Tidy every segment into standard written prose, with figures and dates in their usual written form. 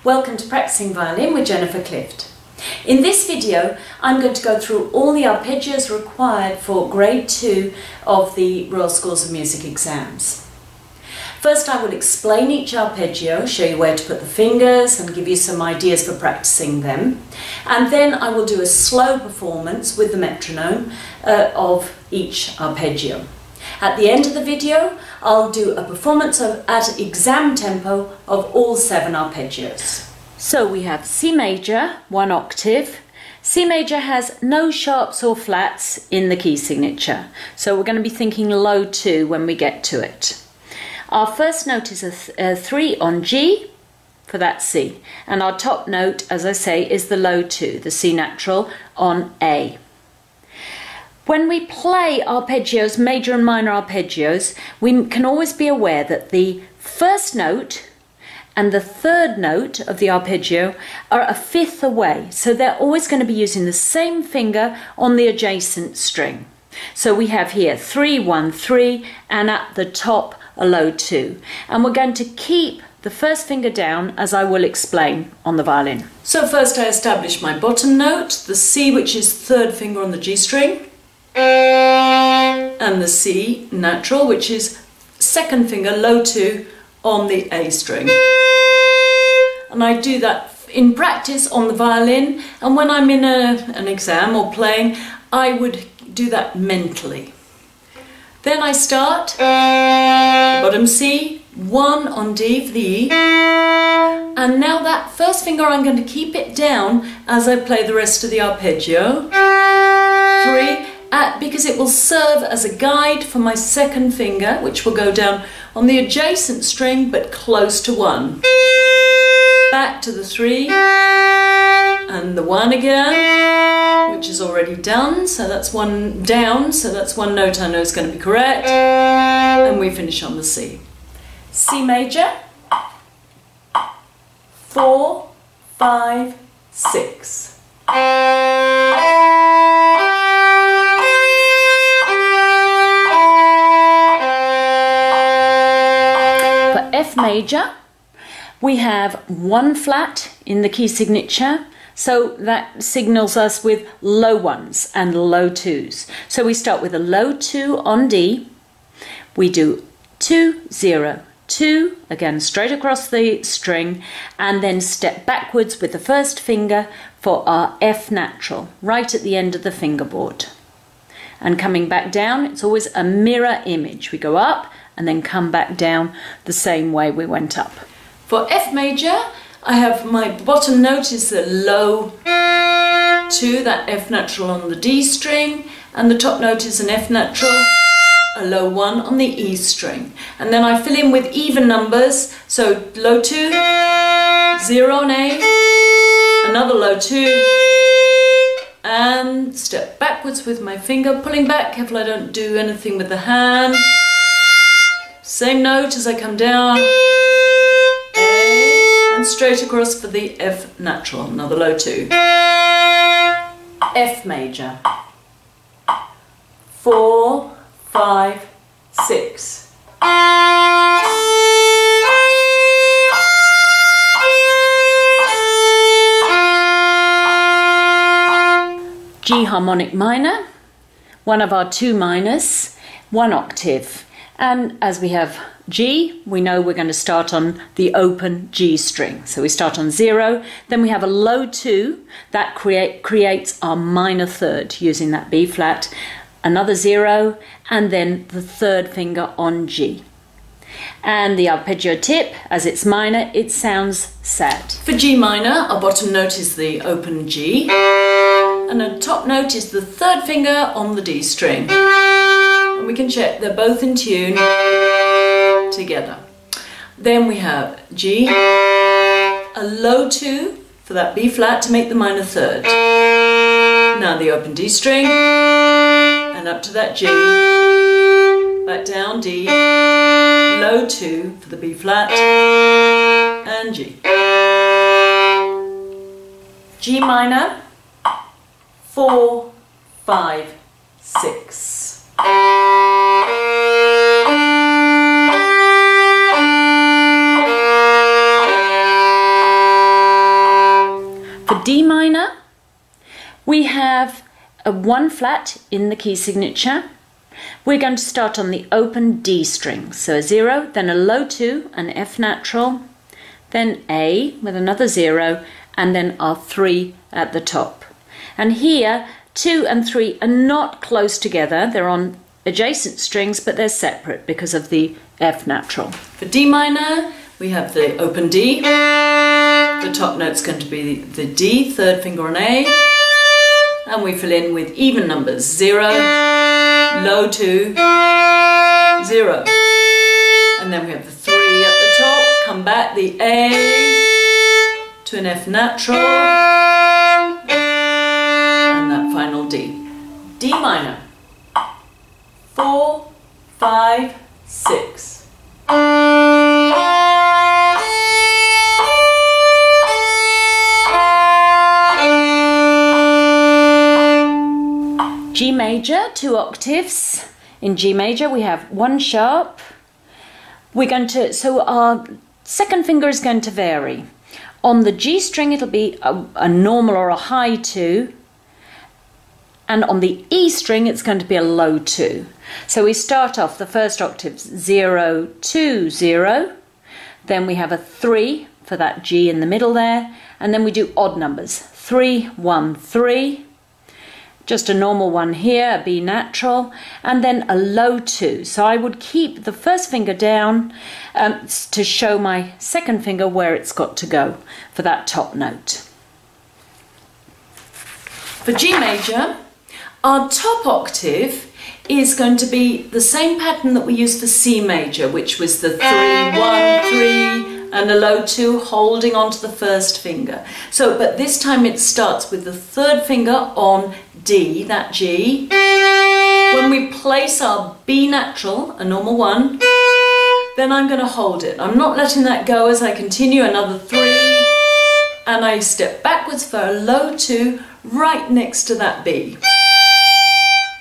Welcome to Practising Violin with Jennifer Clift. In this video I'm going to go through all the arpeggios required for Grade 2 of the Royal Schools of Music exams. First I will explain each arpeggio, show you where to put the fingers and give you some ideas for practising them. And then I will do a slow performance with the metronome of each arpeggio. At the end of the video, I'll do a performance at exam tempo of all 7 arpeggios. So we have C major, 1 octave. C major has no sharps or flats in the key signature, so we're going to be thinking low 2 when we get to it. Our first note is a 3 on G for that C, and our top note, as I say, is the low 2, the C natural on A. When we play arpeggios, major and minor arpeggios, we can always be aware that the first note and the third note of the arpeggio are a fifth away, so they're always going to be using the same finger on the adjacent string. So we have here 3, 1, 3, and at the top a low 2. And we're going to keep the first finger down, as I will explain on the violin. So first I establish my bottom note, the C, which is third finger on the G string, and the C natural, which is second finger low 2 on the A string. And I do that in practice on the violin, and when I'm in an exam or playing, I would do that mentally. Then I start bottom C, 1 on D for the E, and now that first finger I'm going to keep it down as I play the rest of the arpeggio. 3, because it will serve as a guide for my second finger, which will go down on the adjacent string but close to 1. Back to the 3 and the 1 again, which is already done, so that's 1 down, so that's 1 note I know is going to be correct, and we finish on the C. C major, 4, 5, 6. F major, we have 1 flat in the key signature, so that signals us with low 1s and low 2s. So we start with a low 2 on D, we do 2, 0, 2, again straight across the string, and then step backwards with the first finger for our F natural, right at the end of the fingerboard. And coming back down, it's always a mirror image. We go up and then come back down the same way we went up. For F major, I have my bottom note is the low 2, that F natural on the D string, and the top note is an F natural, a low 1 on the E string. And then I fill in with even numbers, so low 2, 0 on A, another low 2, and step backwards with my finger, pulling back, careful I don't do anything with the hand. Same note as I come down, A, and straight across for the F natural, another low 2. F major, 4, 5, 6. G harmonic minor, one of our 2 minors, 1 octave. And as we have G, we know we're going to start on the open G string. So we start on 0, then we have a low 2, that creates our minor third using that B flat, another 0, and then the third finger on G. And the arpeggio tip, as it's minor, it sounds sad. For G minor, our bottom note is the open G, and the top note is the third finger on the D string. And we can check they're both in tune together. Then we have G, a low 2 for that B flat to make the minor third. Now the open D string, and up to that G, back down D, low 2 for the B flat, and G. G minor, 4, 5, 6. D minor, we have a 1 flat in the key signature. We're going to start on the open D string. So a 0, then a low 2, an F natural, then A with another 0, and then our 3 at the top. And here, 2 and 3 are not close together. They're on adjacent strings, but they're separate because of the F natural. For D minor, we have the open D. The top note's going to be the D, third finger on A. And we fill in with even numbers, 0, low 2, 0. And then we have the 3 at the top, come back, the A to an F natural, and that final D. D minor, 4, 5, 6. G major, 2 octaves. In G major we have 1 sharp. So our second finger is going to vary. On the G string it'll be a normal or a high 2, and on the E string it's going to be a low 2. So we start off the first octave 0, 2, 0, then we have a 3 for that G in the middle there, and then we do odd numbers, 3, 1, 3, just a normal one here, a B natural, and then a low 2. So I would keep the first finger down to show my second finger where it's got to go for that top note. For G major, our top octave is going to be the same pattern that we used for C major, which was the 3, 1, 3, and a low 2 holding onto the first finger. So, but this time it starts with the third finger on D, that G. When we place our B natural, a normal 1, then I'm going to hold it. I'm not letting that go as I continue another 3, and I step backwards for a low 2 right next to that B.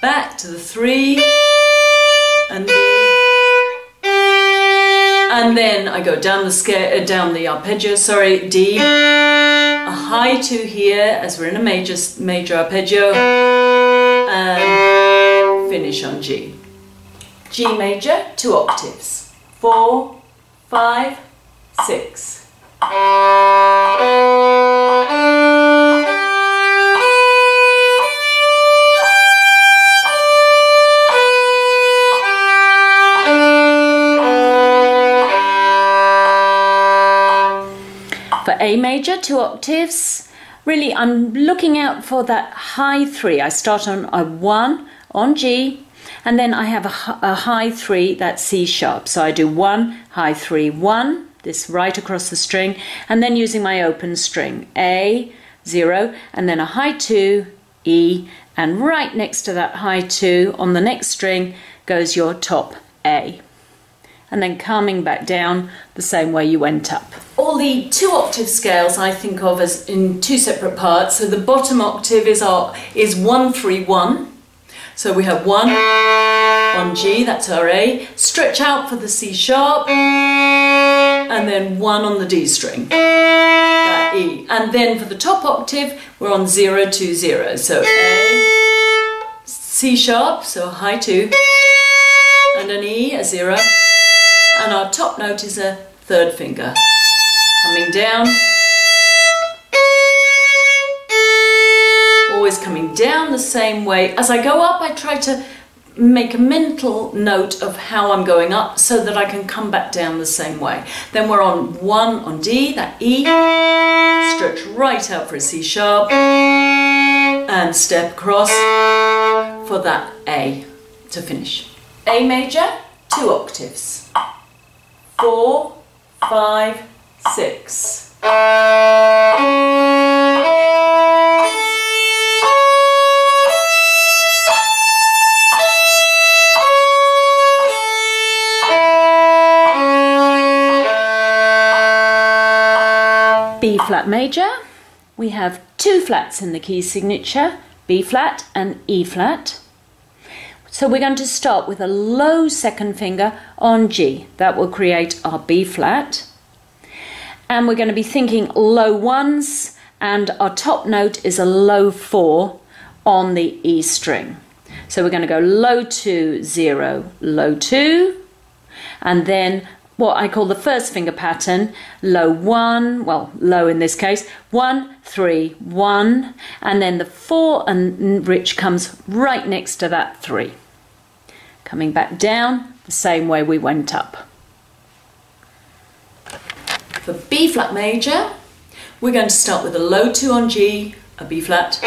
Back to the 3 and B, and then I go down the scale, down the arpeggio, D, a high 2 here as we're in a major arpeggio, and finish on G. G major, 2 octaves, 4, 5, 6. For A major, 2 octaves, really I'm looking out for that high 3. I start on a 1 on G, and then I have a high 3, that's C sharp. So I do 1, high 3, 1, this right across the string, and then using my open string, A, 0, and then a high 2, E, and right next to that high 2 on the next string goes your top A. And then coming back down the same way you went up. All the 2 octave scales I think of as in 2 separate parts. So the bottom octave is 1, 3, 1. So we have 1 on G, that's our A. Stretch out for the C sharp, and then 1 on the D string, that E. And then for the top octave, we're on 0, 2, 0. So A, C sharp, so a high 2, and an E, a 0. And our top note is a third finger. Coming down. Always coming down the same way. As I go up, I try to make a mental note of how I'm going up so that I can come back down the same way. Then we're on 1 on D, that E. Stretch right out for a C sharp. And step across for that A to finish. A major, 2 octaves. 4, 5, 6. B flat major, we have 2 flats in the key signature, B flat and E flat. So we're going to start with a low second finger on G. That will create our B flat. And we're going to be thinking low 1s and our top note is a low 4 on the E string. So we're going to go low 2, 0, low 2, and then what I call the first finger pattern, low 1, well, low in this case, 1, 3, 1, and then the 4 and rich comes right next to that 3. Coming back down the same way we went up. For B flat major, we're going to start with a low 2 on G, a B flat,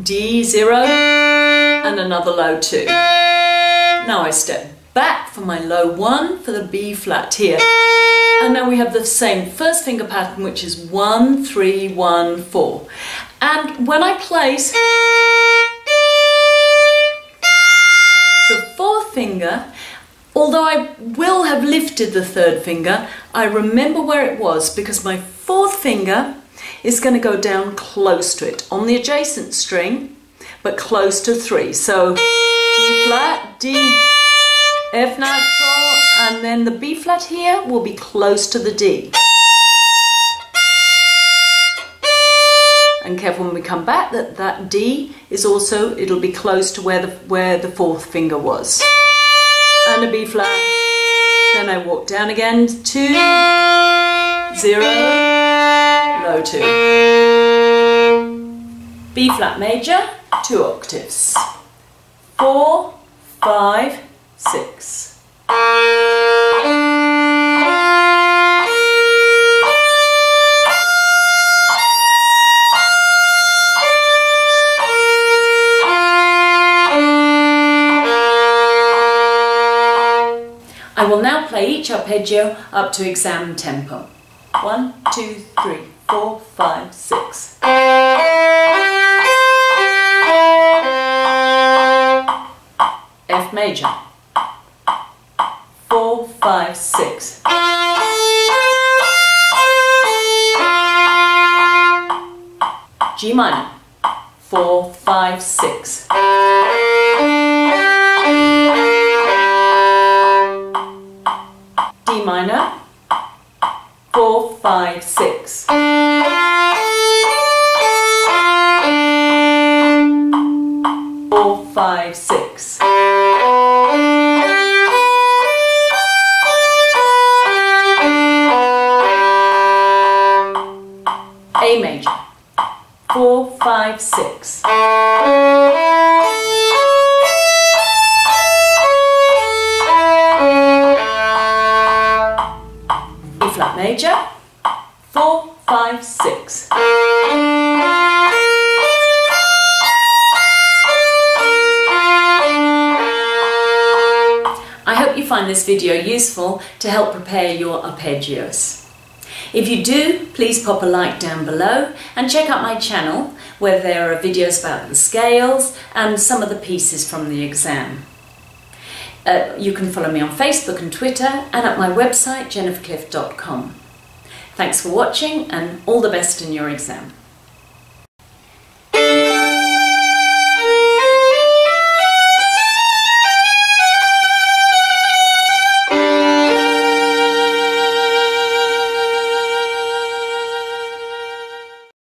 D, 0, and another low 2. Now I step back for my low 1 for the B flat here. And now we have the same first finger pattern, which is 1, 3, 1, 4. And when I place the fourth finger, although I will have lifted the third finger, I remember where it was because my fourth finger is going to go down close to it on the adjacent string, but close to 3. So G flat, D, F natural, and then the B flat here will be close to the D. And careful when we come back that D is also, it'll be close to where the fourth finger was. And a B flat, then I walk down again, 2, 0, low 2. B flat major, 2 octaves, 4, 5, 6. I will now play each arpeggio up to exam tempo. 1, 2, 3, 4, 5, 6. F major. 4, 5, 6. G minor. 4, 5, 6. D minor, 4, 5, 6. Four, 5, 6. A major, 4, 5, 6. Flat major, 4, 5, 6. I hope you find this video useful to help prepare your arpeggios. If you do, please pop a like down below and check out my channel where there are videos about the scales and some of the pieces from the exam. You can follow me on Facebook and Twitter and at my website jenniferclift.com. Thanks for watching and all the best in your exam.